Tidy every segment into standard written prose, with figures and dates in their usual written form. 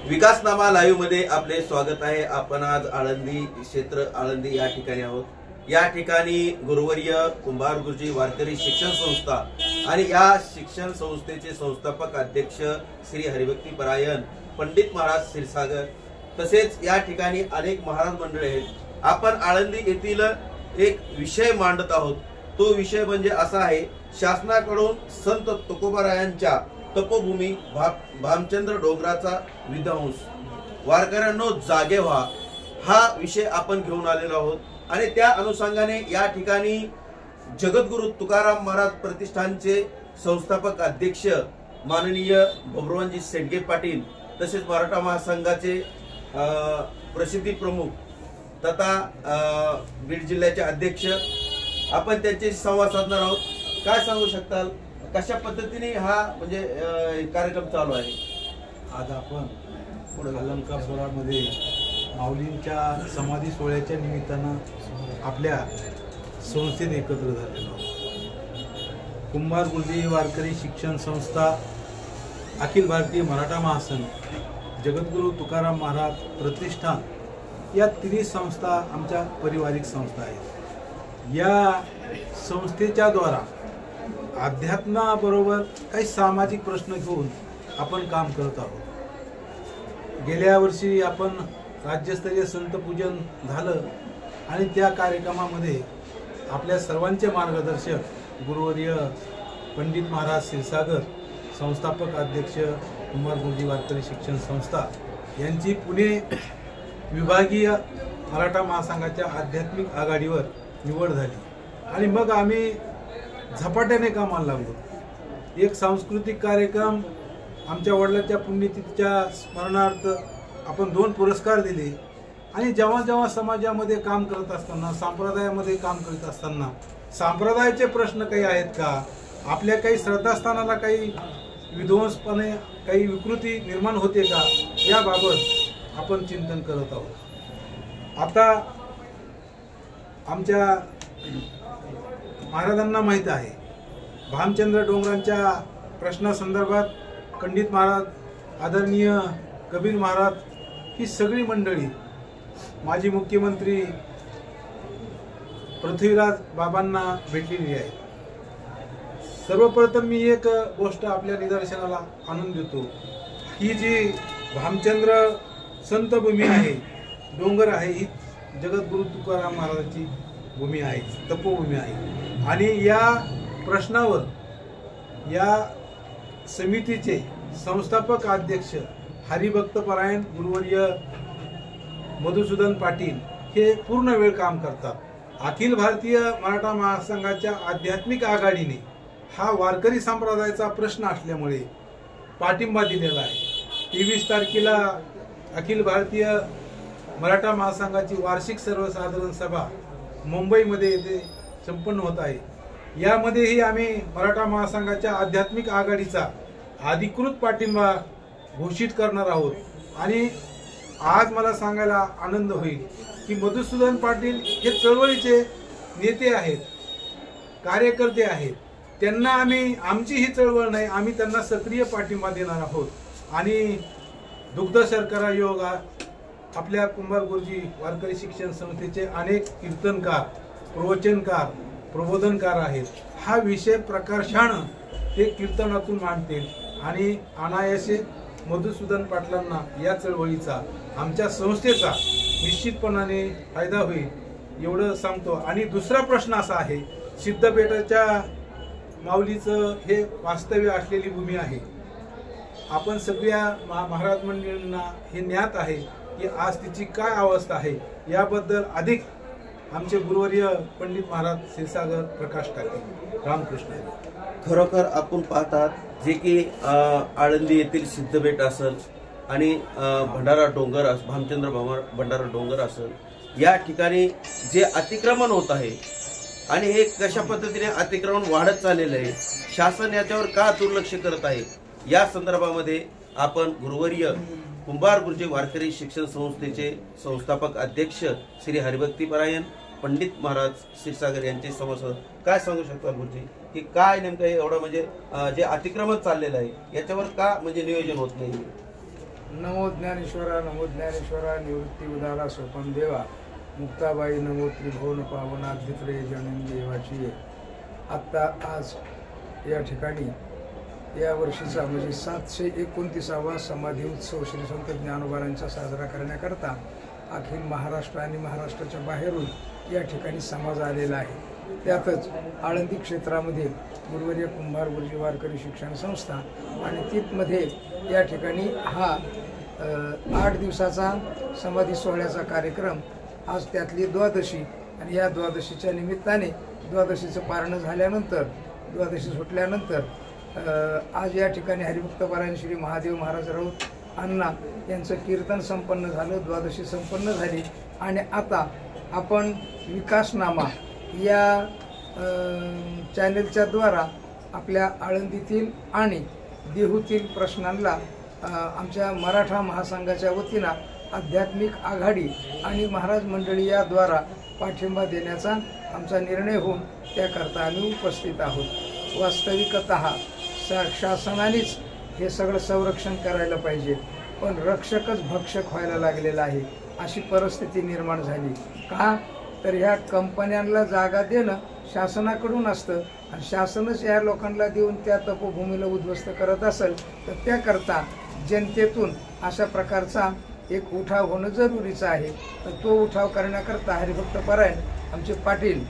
विकासनामा live मध्ये आपले स्वागत आहे। आपण आज आळंदी क्षेत्र आळंदी या ठिकाणी आहोत। या ठिकाणी गुरुवर्य कुंभार गुरुजी वारकरी शिक्षण संस्था आणि या शिक्षण संस्थेचे संस्थापक अध्यक्ष श्री हरिभक्ती परायण पंडित महाराज क्षीरसागर तसेच या ठिकाणी अनेक महाराज मंडळी आहेत। आपण आळंदी येथील एक विषय मांडत आहोत। तो विषय म्हणजे असा आहे, शासनाकडून संत तुकोबारायांच्या तपोभूमी भामचंद्र डोंगराचा विध्वंस, वारकऱ्यांनो जागे व्हा, हा विषय आपण घेऊन आलेलो आहोत। आणि त्या अनुषंगाने या ठिकाणी जगद्गुरु तुकाराम महाराज प्रतिष्ठानचे संस्थापक अध्यक्ष माननीय बबरूजी शेंडगे पाटील तसेच मराठा महासंघाचे प्रसिद्धी प्रमुख तथा बीड जिल्ह्याचे अध्यक्ष आपण त्यांच्याशी संवाद साधणार आहोत। काय सांगू शकताल, कशा पद्धतीने हा म्हणजे कार्यक्रम चालू आहे? आज आपण अलंकापुरामध्ये माऊलींच्या समाधी सोहळ्याच्या निमित्तानं आपल्या संस्थेत एकत्र झालेलो आहोत। कुंभार गुरुजी वारकरी शिक्षण संस्था, अखिल भारतीय मराठा महासंघ, जगद्गुरु तुकाराम महाराज प्रतिष्ठान या तिन्ही संस्था आमच्या पारिवारिक संस्था आहेत। या संस्थेच्या द्वारा अध्यात्माबरोबर काही सामाजिक प्रश्न घेऊन आपण काम करत आहोत। गेल्या वर्षी आपण राज्यस्तरीय संत पूजन झालं आणि त्या कार्यक्रमामध्ये आपल्या सर्वांचे मार्गदर्शक गुरुवर्य पंडित महाराज क्षीरसागर, संस्थापक अध्यक्ष कुंभार गुरुजी वारकरी शिक्षण संस्था यांची पुणे विभागीय मराठा महासंघाच्या आध्यात्मिक आघाडीवर निवड झाली आणि मग आम्ही झपाट्याने कामाला लागलो। एक सांस्कृतिक कार्यक्रम, आमच्या वडिलांच्या पुण्यतिथीच्या स्मरणार्थ आपण 2 पुरस्कार दिले आणि जेव्हा जेव्हा समाजामध्ये काम करत असताना, संप्रदायामध्ये काम करत असताना संप्रदायाचे प्रश्न काही आहेत का, आपल्या काही श्रद्धास्थानाला काही विध्वंसपणे काही विकृती निर्माण होते का, याबाबत आपण चिंतन करत आहोत। आता आमच्या महाराजांना माहीत आहे, भामचंद्र डोंगरांच्या प्रश्नासंदर्भात पंडित महाराज, आदरणीय कबीर महाराज ही सगळी मंडळी, माजी मुख्यमंत्री पृथ्वीराज बाबांना भेटलेली आहे। सर्वप्रथम मी एक गोष्ट आपल्या निदर्शनाला आणून देतो, ही जी भामचंद्र संतभूमी आहे, डोंगर आहे, ही जगद्गुरु तुकाराम महाराजांची भूमी आहे, तपोभूमी आहे। आणि या प्रश्नावर या समितीचे संस्थापक अध्यक्ष हरिभक्त परायण गुरुवर्य मधुसूदन पाटील हे पूर्ण वेळ काम करतात। अखिल भारतीय मराठा महासंघाच्या आध्यात्मिक आघाडीने हा वारकरी संप्रदायाचा प्रश्न असल्यामुळे पाठिंबा दिलेला आहे। 23 तारखेला अखिल भारतीय मराठा महासंघाची वार्षिक सर्वसाधारण सभा मुंबईमध्ये येथे संपन्न होत आहे। यामध्येही आम्ही मराठा महासंघाच्या आध्यात्मिक आघाडीचा अधिकृत पाठिंबा घोषित करणार आहोत। आणि आज मला सांगायला आनंद होईल की मधुसूदन पाटील हे चळवळीचे नेते आहेत, कार्यकर्ते आहेत, त्यांना आमची ही चळवळ नाही, आम्ही त्यांना सक्रिय पाठिंबा देणार आहोत। आणि दुग्ध शर्करा योग आपल्या कुंभार गुरुजी वारकरी शिक्षण संस्थेचे अनेक कीर्तनकार, प्रवचनकार, प्रबोधनकार आहेत। हा विषय प्रकर्षाने ते कीर्तनातून मांडतील आणि अनायासे मधुसूदन पाटलांना या चळवळीचा, आमच्या संस्थेचा निश्चितपणाने फायदा होईल एवढं सांगतो। आणि दुसरा प्रश्न असा आहे, सिद्धपेठाच्या माऊलीचं हे वास्तव्य असलेली भूमी आहे। आपण सगळ्या महाराज मंडळींना हे ज्ञात आहे की आज तिची काय अवस्था आहे, याबद्दल अधिक आमचे गुरुवर्य पंडित महाराज क्षीरसागर प्रकाश टाकतील। रामकृष्ण। खरोखर आपण पाहतात जे की आळंदी येथील सिद्धपेठ असेल आणि भंडारा डोंगर भामचंद्र भंडारा डोंगर असेल, या ठिकाणी जे अतिक्रमण होत आहे आणि हे कशा पद्धतीने अतिक्रमण वाढत चाललेलं आहे, शासन याच्यावर का दुर्लक्ष करत आहे, या संदर्भामध्ये आपण गुरुवर्य कुंभार गुरुजी वारकरी शिक्षण संस्थेचे संस्थापक अध्यक्ष श्री हरिभक्ती परायण पंडित महाराज क्षीरसागर यांचे संवाद काय सांगू शकता गुरुजी, की काय नेमकं एवढं म्हणजे जे अतिक्रमण चाललेलं आहे याच्यावर का म्हणजे नियोजन होत नाही? नमो ज्ञानेश्वरा, नमो ज्ञानेश्वरा, निवृत्ती उदारा सोपन देवा, मुक्ताबाई नमो त्रिभुवन पावना धित्रे जनीन देवाची. आत्ता आज या ठिकाणी या वर्षीचा म्हणजे 729वा समाधी उत्सव श्री संत ज्ञानोबांचा साजरा करण्याकरता अखिल महाराष्ट्र आणि महाराष्ट्राच्या बाहेरून या ठिकाणी समाज आलेला आहे. त्यातच आळंदी क्षेत्रामध्ये गुरुवर्य कुंभार गुरुजी वारकरी शिक्षण संस्था आणि तीतमध्ये या ठिकाणी हा 8 दिवसाचा समाधी सोहळ्याचा कार्यक्रम, आज त्यातली द्वादशी आणि या द्वादशीच्या निमित्ताने द्वादशीचं पारणं झाल्यानंतर, द्वादशी सुटल्यानंतर आज या ठिकाणी हरिभक्तपरायण श्री महादेव महाराज राऊत अण्णा यांचं कीर्तन संपन्न झालं, द्वादशी संपन्न झाली. आणि आता आपण विकासनामा या चॅनेलच्या द्वारा आपल्या आळंदीतील आणि देहूतील प्रश्नांना आमच्या मराठा महासंघाच्या वतीनं आध्यात्मिक आघाडी आणि महाराज मंडळी याद्वारा पाठिंबा देण्याचा आमचा निर्णय होऊन त्याकरता आम्ही उपस्थित आहोत. वास्तविकतः शासनानेच हे सगळं संरक्षण करायला पाहिजे, पण रक्षकच भक्षक व्हायला लागलेला आहे अशी परिस्थिती निर्माण झाली. का तर ह्या कंपन्यांना जागा देणं शासनाकडून असतं आणि शासनच या लोकांना देऊन त्या तपोभूमीला उद्ध्वस्त करत असेल तर त्याकरता जनतेतून अशा प्रकारचा एक उठाव होणं जरुरीचं आहे. तर तो उठाव करण्याकरता हरिभक्तपरायण आमचे पाटील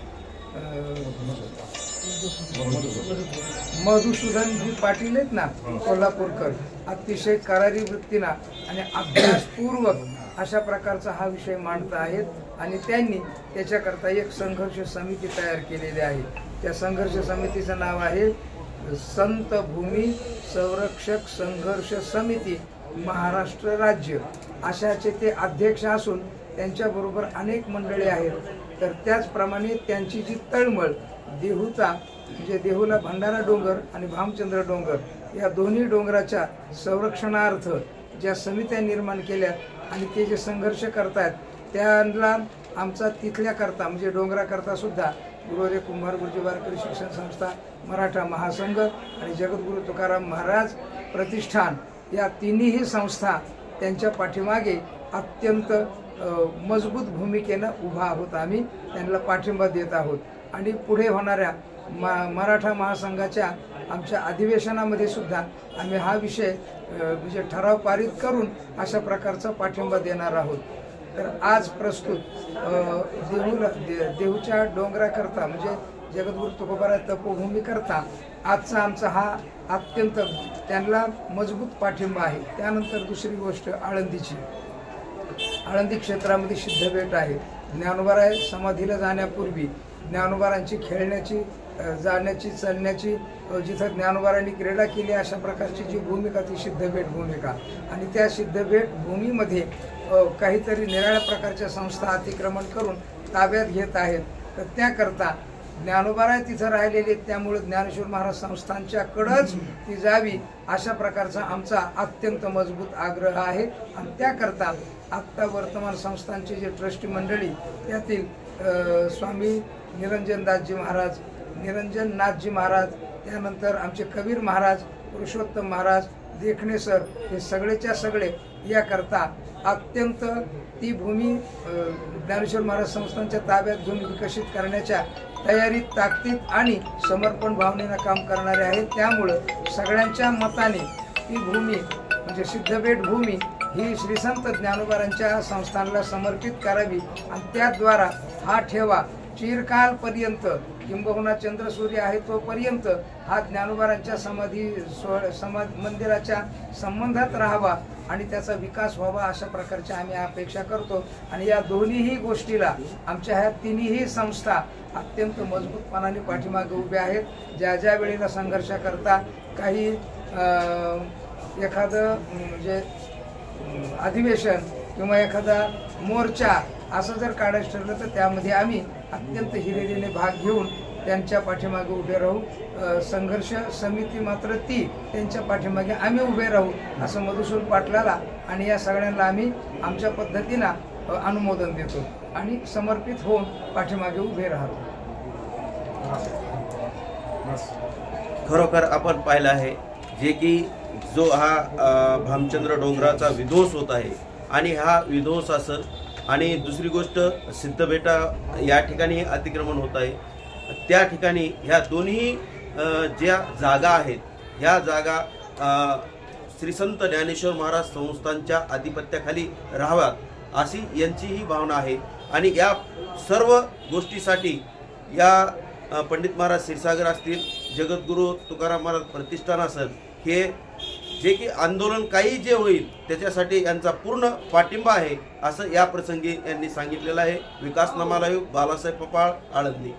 मधुसूदनजी पाटील आहेत ना कोल्हापूरकर, अतिशय करारी वृत्तीनं आणि अभ्यासपूर्वक अशा प्रकारचा हा विषय मांडता आहेत आणि त्यांनी त्याच्याकरता एक संघर्ष समिती तयार केलेली आहे. त्या संघर्ष समितीचं नाव आहे संत भूमी संरक्षक संघर्ष समिती महाराष्ट्र राज्य. अशाचे ते अध्यक्ष असून त्यांच्याबरोबर अनेक मंडळी आहेत. तर त्याचप्रमाणे त्यांची जी तळमळ देहूचा म्हणजे देहूला भंडारा डोंगर आणि भामचंद्र डोंगर या दोन्ही डोंगराच्या संरक्षणार्थ ज्या समित्या निर्माण केल्या आणि ते जे संघर्ष करतात त्यांना आमचा तिथल्याकरता म्हणजे डोंगराकरता सुद्धा गुरुवर्य कुंभार गुरुजी वारकरी शिक्षण संस्था, मराठा महासंघ आणि जगद्गुरू तुकाराम महाराज प्रतिष्ठान या तिन्ही संस्था त्यांच्या पाठीमागे अत्यंत मजबूत भूमिकेनं उभा आहोत. आम्ही त्यांना पाठिंबा देत आहोत आणि पुढे होणाऱ्या मराठा महासंघाच्या आमच्या अधिवेशनामध्ये सुद्धा आम्ही हा विषय म्हणजे ठराव पारित करून अशा प्रकारचा पाठिंबा देणार आहोत. तर आज प्रस्तुत देहूच्या डोंगराकरता म्हणजे जगद्गुरू तुकोबाराय तपोभूमी करता आजचा आमचा हा अत्यंत त्यांना मजबूत पाठिंबा आहे. त्यानंतर दुसरी गोष्ट आळंदीची. आळंदी क्षेत्रामध्ये सिद्धबेट आहे. ज्ञानोबाराय समाधीला जाण्यापूर्वी ज्ञानोबारांची खेळण्याची, जाण्याची, चालण्याची, जिथं ज्ञानोबारांनी क्रीडा केली अशा प्रकारची जी भूमिका ती सिद्धबेट भूमिका. आणि त्या सिद्धबेट भूमीमध्ये काहीतरी निराळ्या प्रकारच्या संस्था अतिक्रमण करून ताब्यात घेत आहेत. तर त्याकरता ज्ञानोबाराय तिथं राहिलेले, त्यामुळे ज्ञानेश्वर महाराज संस्थांच्याकडंच ती जावी अशा प्रकारचा आमचा अत्यंत मजबूत आग्रह आहे. आणि त्याकरता आत्ता वर्तमान संस्थांचे जे ट्रस्टी मंडळी त्यातील स्वामी निरंजनदासजी महाराज, निरंजननाथजी महाराज, त्यानंतर आमचे कबीर महाराज, पुरुषोत्तम महाराज, देखणे सर, हे सगळेच्या सगळे याकरता अत्यंत ती भूमी ज्ञानेश्वर महाराज संस्थांच्या ताब्यात घेऊन विकसित करण्याच्या तयारीत, ताकदीत आणि समर्पण भावनेनं काम करणारे आहेत. त्यामुळं सगळ्यांच्या मताने ती भूमी म्हणजे सिद्धबेट भूमी ही श्री संत ज्ञानोबारांच्या संस्थांना समर्पित करावी आणि त्याद्वारा हा ठेवा चिरकालपर्यंत किंबहुना चंद्रसूर्य आहे तोपर्यंत हा ज्ञानोबारांच्या समाधी मंदिराच्या संबंधात राहावा आणि त्याचा विकास व्हावा अशा प्रकारची आम्ही अपेक्षा करतो. आणि या दोन्हीही गोष्टीला आमच्या ह्या तिन्ही संस्था अत्यंत मजबूतपणाने पाठीमागे उभ्या आहेत. ज्या ज्या वेळेला संघर्ष करता काही एखादं म्हणजे अधिवेशन किंवा एखादा मोर्चा असं जर काढायचं ठरलं तर त्यामध्ये आम्ही अत्यंत हिरिरीने भाग घेऊन त्यांच्या पाठीमागे उभे राहू. संघर्ष समिती मात्र ती त्यांच्या पाठीमागे आम्ही उभे राहू असं मधुसूदन पाटलाला आणि या सगळ्यांना आम्ही आमच्या पद्धतीनं अनुमोदन देतो आणि समर्पित होऊन पाठीमागे उभे राहतो. खरोखर आपण पाहिलं आहे जे की जो हा भामचंद्र डोंगराचा विध्वंस होत आहे आणि हा विध्वंस असेल आणि दुसरी गोष्ट सिद्धबेटा या ठिकाणी अतिक्रमण होत आहे, त्या ठिकाणी ह्या दोन्ही ज्या जागा आहेत ह्या जागा श्री संत ज्ञानेश्वर महाराज संस्थांच्या आधिपत्याखाली राहाव्यात अशी यांचीही भावना आहे। आणि या सर्व गोष्टीसाठी या पंडित महाराज क्षीरसागर असतील, जगद्गुरू तुकाराम महाराज प्रतिष्ठान असेल, हे जे की आंदोलन काही जे होईल त्याच्यासाठी यांचा पूर्ण पाठिंबा आहे असं या प्रसंगी यांनी सांगितलेलं आहे। विकास नामालय बालासाहेब पपाळ, आळंदी।